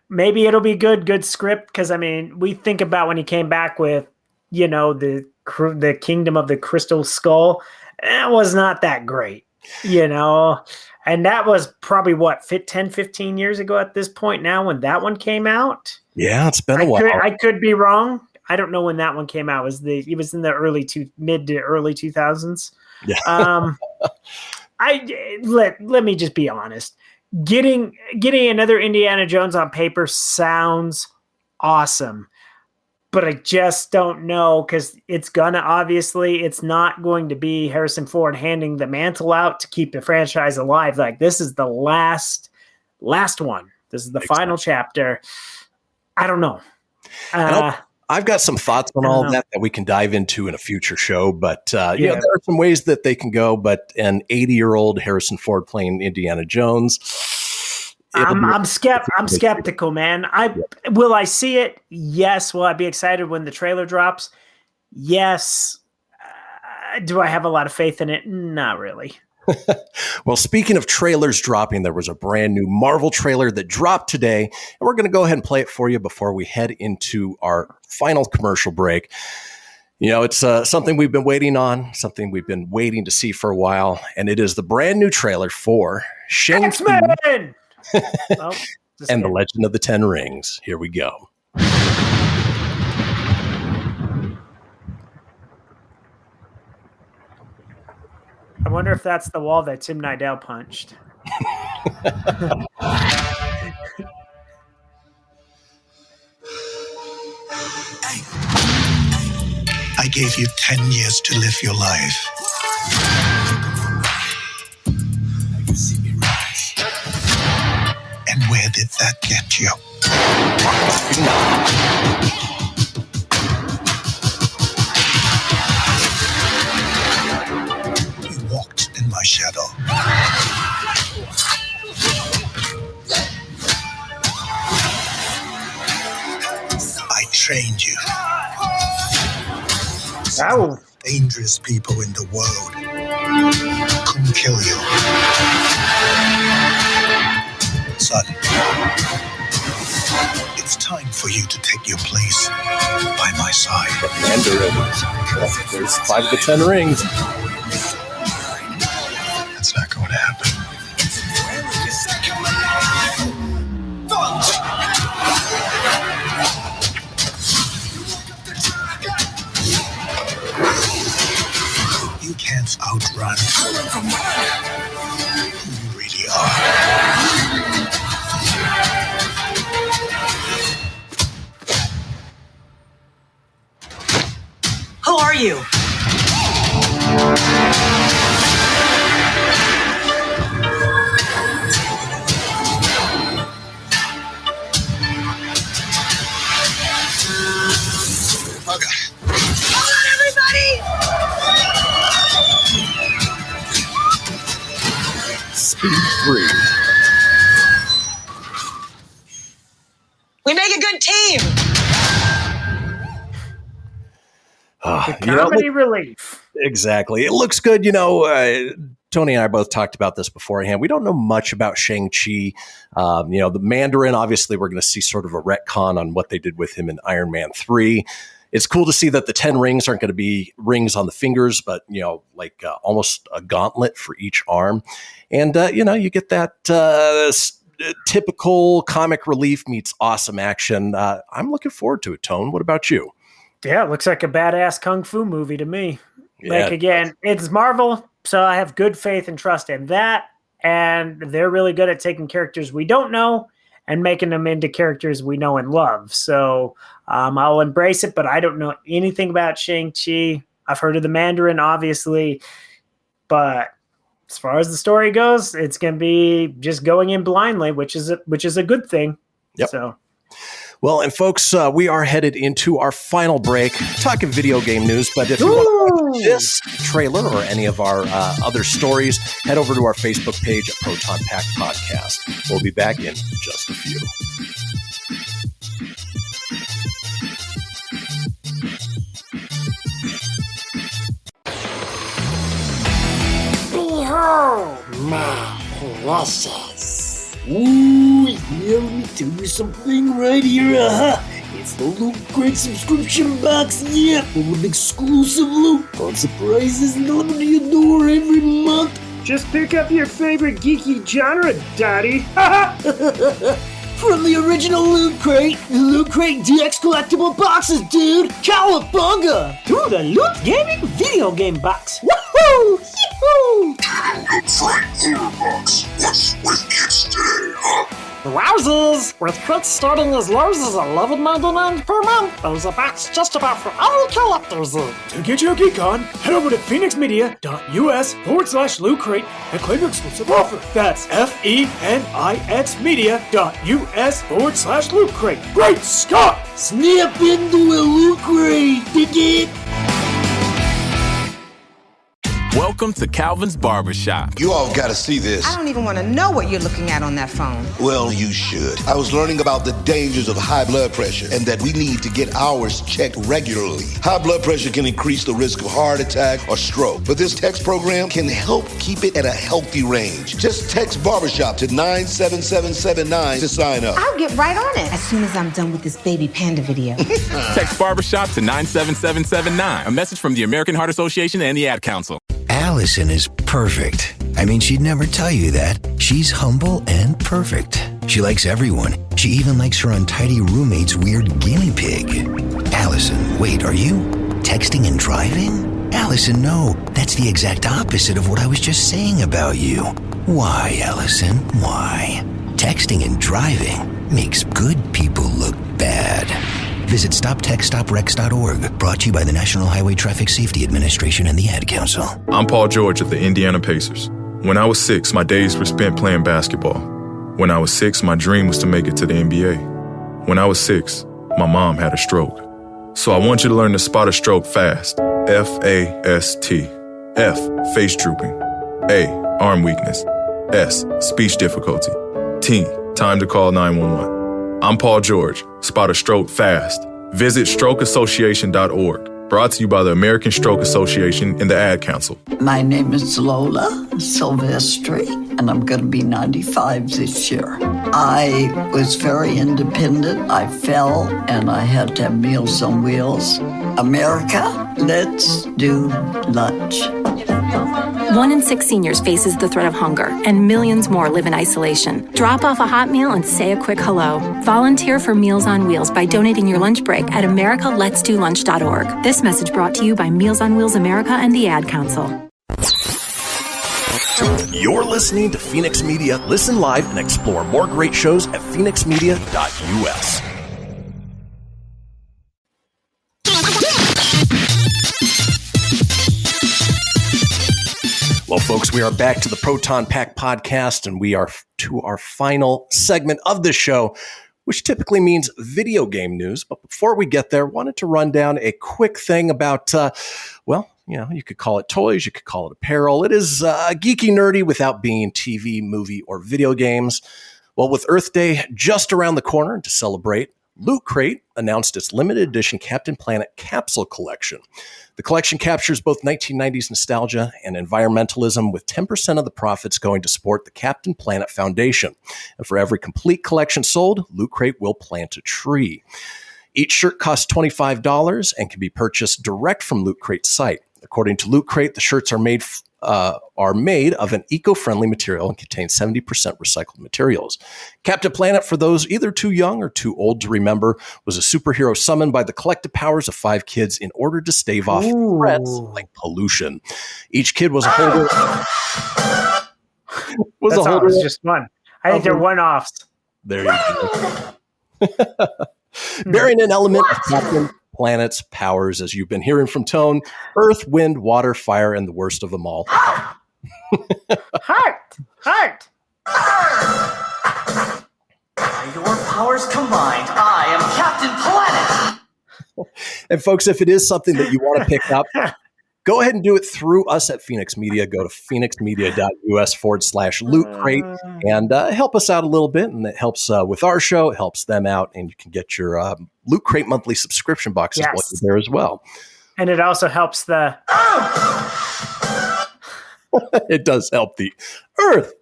maybe it'll be good script. Because, I mean, we think about when he came back with, the Kingdom of the Crystal Skull. It was not that great, And that was probably, 10, 15 years ago at this point now when that one came out? Yeah, it's been a while. I could be wrong. I don't know when that one came out. It was in the mid to early 2000s. Yeah. Let me just be honest. Getting another Indiana Jones on paper sounds awesome. But I just don't know, because it's not going to be Harrison Ford handing the mantle out to keep the franchise alive. Like, this is the last one. This is the final chapter. I don't know. I've got some thoughts on all of that we can dive into in a future show, but there are some ways that they can go. But an 80-year-old Harrison Ford playing Indiana Jones, I'm skeptical, man. Will I see it? Yes. Will I be excited when the trailer drops? Yes. Do I have a lot of faith in it? Not really. Well, speaking of trailers dropping, there was a brand new Marvel trailer that dropped today, and we're going to go ahead and play it for you before we head into our final commercial break. It's something we've been waiting on, something we've been waiting to see for a while, and it is the brand new trailer for Shang-Chi and the Legend of the Ten Rings. Here we go. I wonder if that's the wall that Tim Nidell punched. I gave you 10 years to live your life. You see me rise. And where did that get you? You walked in my shadow. I trained you. Ow. Dangerous people in the world couldn't kill you. Son, it's time for you to take your place by my side. There's 5 to 10 rings. That's not going to happen. You can't outrun who you really are. Who are you? Hold on, everybody! Speed 3. We make a good team. Comedy relief. Exactly. It looks good. Tony and I both talked about this beforehand. We don't know much about Shang-Chi. The Mandarin, obviously, we're going to see sort of a retcon on what they did with him in Iron Man 3. It's cool to see that the 10 rings aren't going to be rings on the fingers, but, almost a gauntlet for each arm. And, you get that typical comic relief meets awesome action. I'm looking forward to it, Tone. What about you? Yeah, it looks like a badass kung fu movie to me. Yeah. Like, again, it's Marvel, so I have good faith and trust in that. And they're really good at taking characters we don't know and making them into characters we know and love. So I'll embrace it, but I don't know anything about Shang-Chi. I've heard of the Mandarin, obviously. But as far as the story goes, it's going to be just going in blindly, which is a good thing. Yep. So. Well, and folks, we are headed into our final break, talking video game news. But if you want to watch this trailer or any of our other stories, head over to our Facebook page at Proton PAC Podcast. We'll be back in just a few. Behold my precious. Ooh, yeah, let me tell you something right here. It's the Loot Crate subscription box, yeah, full of exclusive loot, fun surprises delivered to your door every month. Just pick up your favorite geeky genre, Daddy. From the original Loot Crate, the Loot Crate DX collectible boxes, dude! Cowabunga! To the Loot Gaming video game box. Woohoo! Yee-hoo! What's with kids today, huh? Wowzers! With crits starting as low as $11.99 per month, there's a box just about for all collectors. To get your geek on, head over to phoenixmedia.us/loot crate and claim your exclusive offer. That's FENIX media.us/loot crate. Great Scott! Snap into a Loot Crate, dig it? Welcome to Calvin's Barbershop. You all gotta see this. I don't even want to know what you're looking at on that phone. Well, you should. I was learning about the dangers of high blood pressure and that we need to get ours checked regularly. High blood pressure can increase the risk of heart attack or stroke, but this text program can help keep it at a healthy range. Just text Barbershop to 97779 to sign up. I'll get right on it as soon as I'm done with this baby panda video. Text Barbershop to 97779. A message from the American Heart Association and the Ad Council. Allison is perfect. I mean, she'd never tell you that. She's humble and perfect. She likes everyone. She even likes her untidy roommate's weird guinea pig. Allison, wait, are you texting and driving? Allison, no. That's the exact opposite of what I was just saying about you. Why, Allison? Why? Texting and driving makes good people look bad. Visit StopTextStopRex.org. Brought to you by the National Highway Traffic Safety Administration and the Ad Council. I'm Paul George of the Indiana Pacers. When I was 6, my days were spent playing basketball. When I was 6, my dream was to make it to the NBA. When I was 6, my mom had a stroke. So I want you to learn to spot a stroke fast. F-A-S-T. F, face drooping. A, arm weakness. S, speech difficulty. T, time to call 911. I'm Paul George. Spot a stroke fast. Visit strokeassociation.org. Brought to you by the American Stroke Association and the Ad Council. My name is Lola Silvestri, and I'm going to be 95 this year. I was very independent. I fell, and I had to have Meals on Wheels. America, let's do lunch. 1 in 6 seniors faces the threat of hunger, and millions more live in isolation. Drop off a hot meal and say a quick hello. Volunteer for Meals on Wheels by donating your lunch break at americaletsdolunch.org. This message brought to you by Meals on Wheels America and the Ad Council. You're listening to Fenix Media. Listen live and explore more great shows at phoenixmedia.us. Well, folks, we are back to the Proton PAC podcast, and we are to our final segment of the show, which typically means video game news. But before we get there, wanted to run down a quick thing about, You could call it toys, you could call it apparel. It is geeky nerdy without being TV, movie, or video games. Well, with Earth Day just around the corner to celebrate, Loot Crate announced its limited edition Captain Planet Capsule Collection. The collection captures both 1990s nostalgia and environmentalism, with 10% of the profits going to support the Captain Planet Foundation. And for every complete collection sold, Loot Crate will plant a tree. Each shirt costs $25 and can be purchased direct from Loot Crate's site. According to Loot Crate, the shirts are made of an eco-friendly material and contain 70% recycled materials. Captain Planet, for those either too young or too old to remember, was a superhero summoned by the collective powers of 5 kids in order to stave off threats like pollution. Each kid was a holder. was just fun. I think they're one-offs. There you go. Bearing an element of Captain Planet's powers, as you've been hearing from Tone: earth, wind, water, fire, and the worst of them all. Heart! By your powers combined, I am Captain Planet! And folks, if it is something that you want to pick up, go ahead and do it through us at Fenix Media. Go to phoenixmedia.us/loot crate and help us out a little bit. And it helps with our show. It helps them out. And you can get your Loot Crate monthly subscription boxes while you're there as well. And it also helps the... It does help the Earth.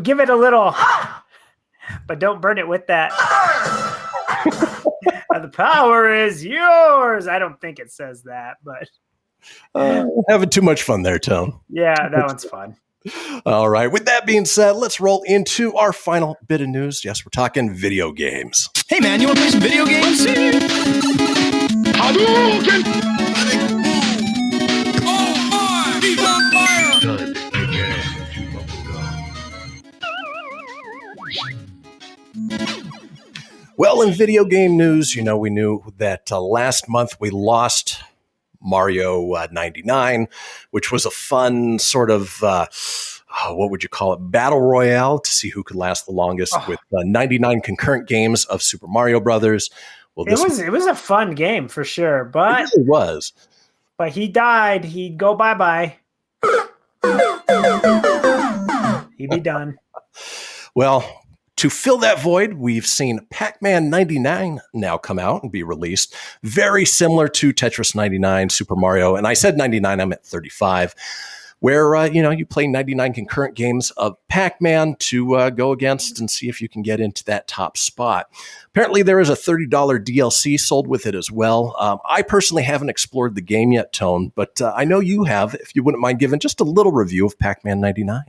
Give it a little... But don't burn it with that. The power is yours. I don't think it says that, but having too much fun there, Tone. Yeah, that one's fun. All right. With that being said, let's roll into our final bit of news. Yes, we're talking video games. Hey, man, you want to play some video games? Well, in video game news, we knew that last month we lost Mario 99, which was a fun sort of, what would you call it, battle royale to see who could last the longest with 99 concurrent games of Super Mario Brothers. Well, it was a fun game for sure, but it really was. But he died. He'd go bye-bye. He'd be done. Well, to fill that void, we've seen Pac-Man 99 now come out and be released. Very similar to Tetris 99, Super Mario, and I said 99, I'm at 35, where, you play 99 concurrent games of Pac-Man to go against and see if you can get into that top spot. Apparently, there is a $30 DLC sold with it as well. I personally haven't explored the game yet, Tone, but I know you have. If you wouldn't mind giving just a little review of Pac-Man 99.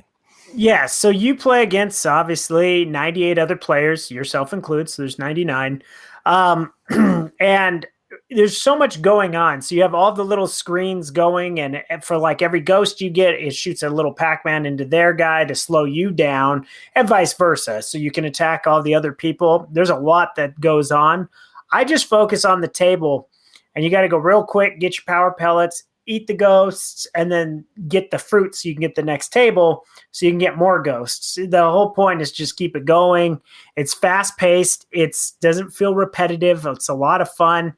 Yeah, so you play against, obviously, 98 other players, yourself included, so there's 99. And there's so much going on. So you have all the little screens going, and for like every ghost you get, it shoots a little Pac-Man into their guy to slow you down, and vice versa. So you can attack all the other people. There's a lot that goes on. I just focus on the table, and you got to go real quick, get your power pellets, eat the ghosts, and then get the fruit so you can get the next table so you can get more ghosts. The whole point is just keep it going. It's fast-paced. It doesn't feel repetitive. It's a lot of fun.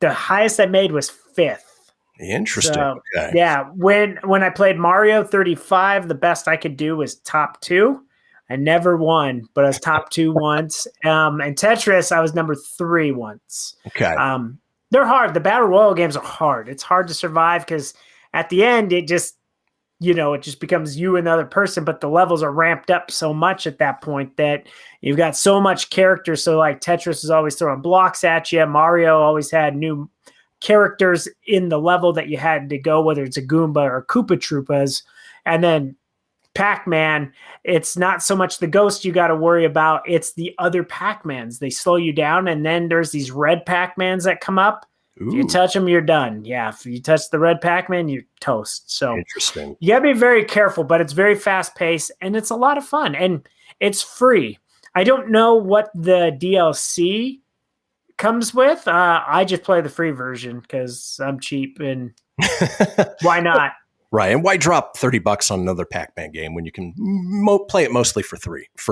The highest I made was 5th. Interesting. So, okay. Yeah. When I played Mario 35, the best I could do was top 2. I never won, but I was top 2 once. And Tetris, I was number 3 once. Okay. They're hard. The Battle Royale games are hard. It's hard to survive because at the end, it just becomes you and the other person, but the levels are ramped up so much at that point that you've got so much character. So like Tetris is always throwing blocks at you. Mario always had new characters in the level that you had to go, whether it's a Goomba or Koopa Troopas. And then Pac-Man, it's not so much the ghost you got to worry about, it's the other Pac-Mans. They slow you down, and then there's these red Pac-Mans that come up. Ooh. If you touch them, you're done. Yeah, if you touch the red Pac-Man, you're toast. So interesting. You got to be very careful, but it's very fast-paced, and it's a lot of fun, and it's free. I don't know what the DLC comes with. I just play the free version because I'm cheap, and why not? Right, and why drop $30 on another Pac-Man game when you can play it mostly for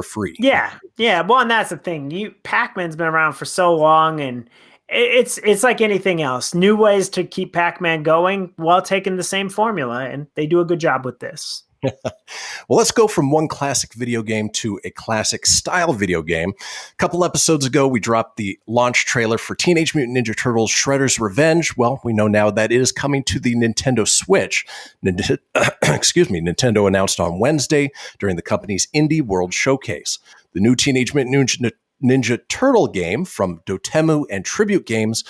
free? Yeah. Well, and that's the thing. Pac-Man's been around for so long, and It's like anything else. New ways to keep Pac-Man going while taking the same formula, and they do a good job with this. Well, let's go from one classic video game to a classic style video game. A couple episodes ago, we dropped the launch trailer for Teenage Mutant Ninja Turtles Shredder's Revenge. Well, we know now that it is coming to the Nintendo Switch. Nintendo announced on Wednesday during the company's Indie World Showcase. The new Teenage Mutant Ninja Turtle game from Dotemu and Tribute Games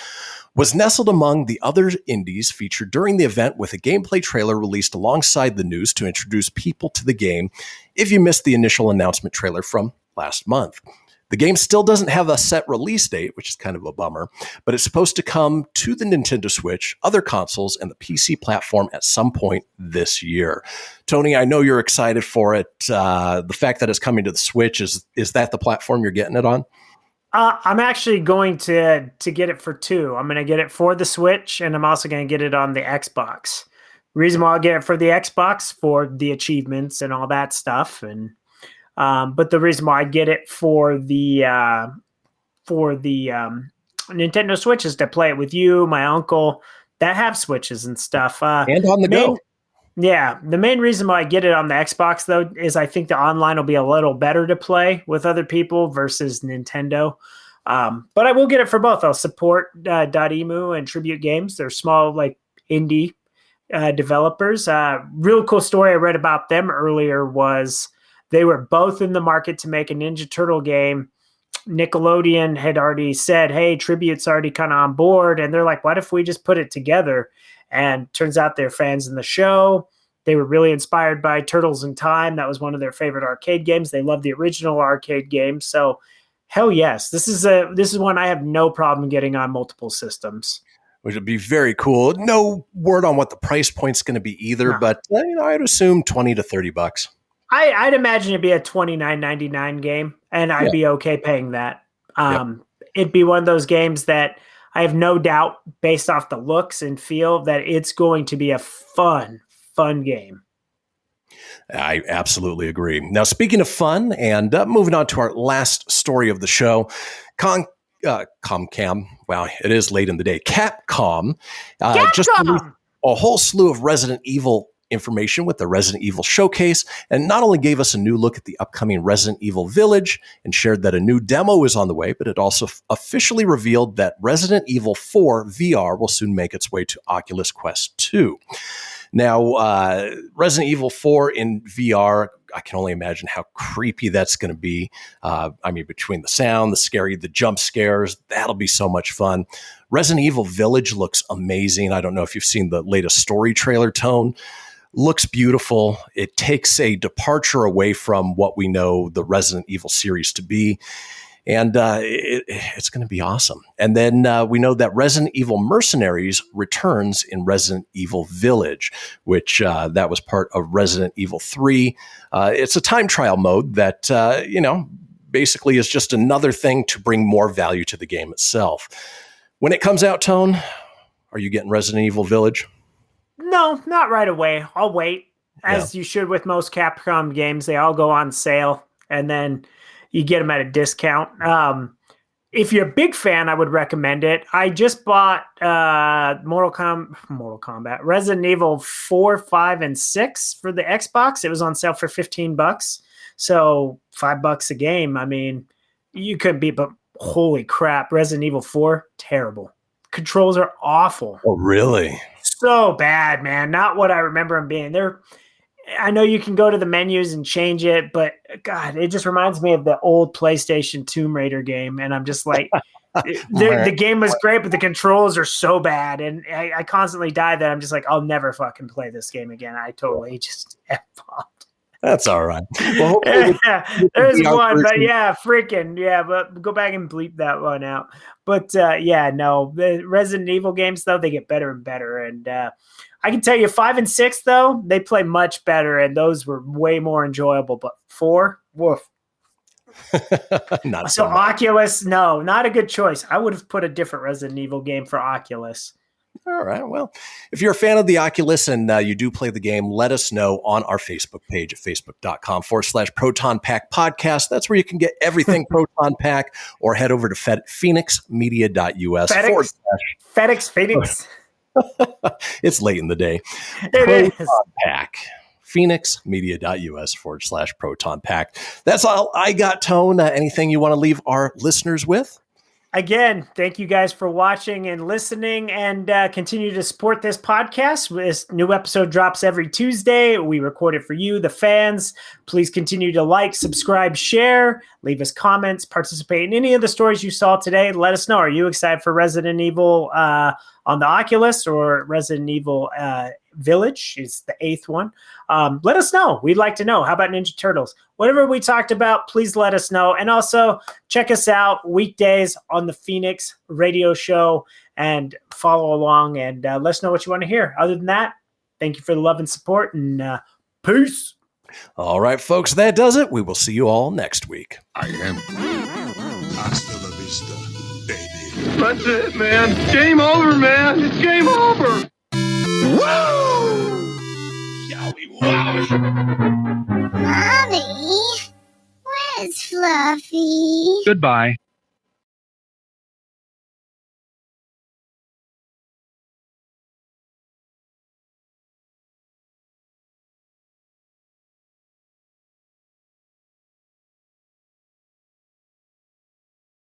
was nestled among the other indies featured during the event with a gameplay trailer released alongside the news to introduce people to the game if you missed the initial announcement trailer from last month. The game still doesn't have a set release date, which is kind of a bummer, but it's supposed to come to the Nintendo Switch, other consoles, and the PC platform at some point this year. Tony, I know you're excited for it. The fact that it's coming to the Switch, is that the platform you're getting it on? I'm actually going to get it for two. I'm going to get it for the Switch, and I'm also going to get it on the Xbox. Reason why I'll get it for the Xbox, for the achievements and all that stuff, and but the reason why I get it for the Nintendo Switch is to play it with you, my uncle, that have Switches and stuff. And on the go. Yeah, the main reason why I get it on the Xbox, though, is I think the online will be a little better to play with other people versus Nintendo. But I will get it for both. I'll support Dotemu and Tribute Games. They're small, like, indie developers. Real cool story I read about them earlier was they were both in the market to make a Ninja Turtle game. Nickelodeon had already said, hey, Tribute's already kind of on board. And they're like, what if we just put it together? And turns out they're fans in the show. They were really inspired by Turtles in Time. That was one of their favorite arcade games. They love the original arcade game. So hell yes, this is one I have no problem getting on multiple systems. Which would be very cool. No word on what the price point's going to be either, but I'd assume $20 to $30. I'd imagine it'd be a $29.99 game, and I'd be okay paying that. It'd be one of those games that I have no doubt, based off the looks and feel, that it's going to be a fun game. I absolutely agree. Now, speaking of fun, and moving on to our last story of the show, Comcam. Wow, it is late in the day. Capcom just released a whole slew of Resident Evil information with the Resident Evil Showcase, and not only gave us a new look at the upcoming Resident Evil Village and shared that a new demo is on the way, but it also officially revealed that Resident Evil 4 VR will soon make its way to Oculus Quest 2. Now, Resident Evil 4 in VR, I can only imagine how creepy that's going to be. I mean, between the sound, the jump scares, that'll be so much fun. Resident Evil Village looks amazing. I don't know if you've seen the latest story trailer, Tone. Looks beautiful. It takes a departure away from what we know the Resident Evil series to be. And it's going to be awesome. And then we know that Resident Evil Mercenaries returns in Resident Evil Village, which that was part of Resident Evil 3. It's a time trial mode that, basically is just another thing to bring more value to the game itself. When it comes out, Tone, are you getting Resident Evil Village? No, not right away. I'll wait. As you should with most Capcom games. They all go on sale, and then you get them at a discount. If you're a big fan, I would recommend it. I just bought Mortal Kombat, Resident Evil 4, 5, and 6 for the Xbox. It was on sale for $15. So $5 a game. I mean, you couldn't beat, but holy crap. Resident Evil 4, terrible. Controls are awful. Oh, really? So bad, man. Not what I remember them being. I know you can go to the menus and change it, but God, it just reminds me of the old PlayStation Tomb Raider game. And I'm just like, the game was great, but the controls are so bad. And I constantly die that I'm just like, I'll never fucking play this game again. I totally just F-bombed. That's all right. Well, there's one, but but go back and bleep that one out. But the Resident Evil games, though, they get better and better. And I can tell you 5 and 6, though, they play much better, and those were way more enjoyable. But 4, woof. Not so Oculus, no, not a good choice. I would have put a different Resident Evil game for Oculus. All right. Well, if you're a fan of the Oculus and you do play the game, let us know on our Facebook page at facebook.com/Proton Pack Podcast. That's where you can get everything Proton Pack, or head over to phenixmedia.us. Fenix. It's late in the day. It Proton Pack. phenixmedia.us/Proton Pack. That's all I got, Tone. Anything you want to leave our listeners with? Again, thank you guys for watching and listening, and continue to support this podcast. This new episode drops every Tuesday. We record it for you, the fans. Please continue to like, subscribe, share, leave us comments, participate in any of the stories you saw today. Let us know. Are you excited for Resident Evil on the Oculus, or Resident Evil Village is the 8th one? Let us know. We'd like to know. How about Ninja Turtles? Whatever we talked about, please let us know. And also check us out weekdays on the Phoenix radio show, and follow along, and let us know what you want to hear. Other than that, thank you for the love and support, and peace. All right, folks, that does it. We will see you all next week. I am. Hasta la vista, baby. That's it, man. Game over, man. It's game over. Woo! Yowie wowie! Mommy, where's Fluffy? Goodbye.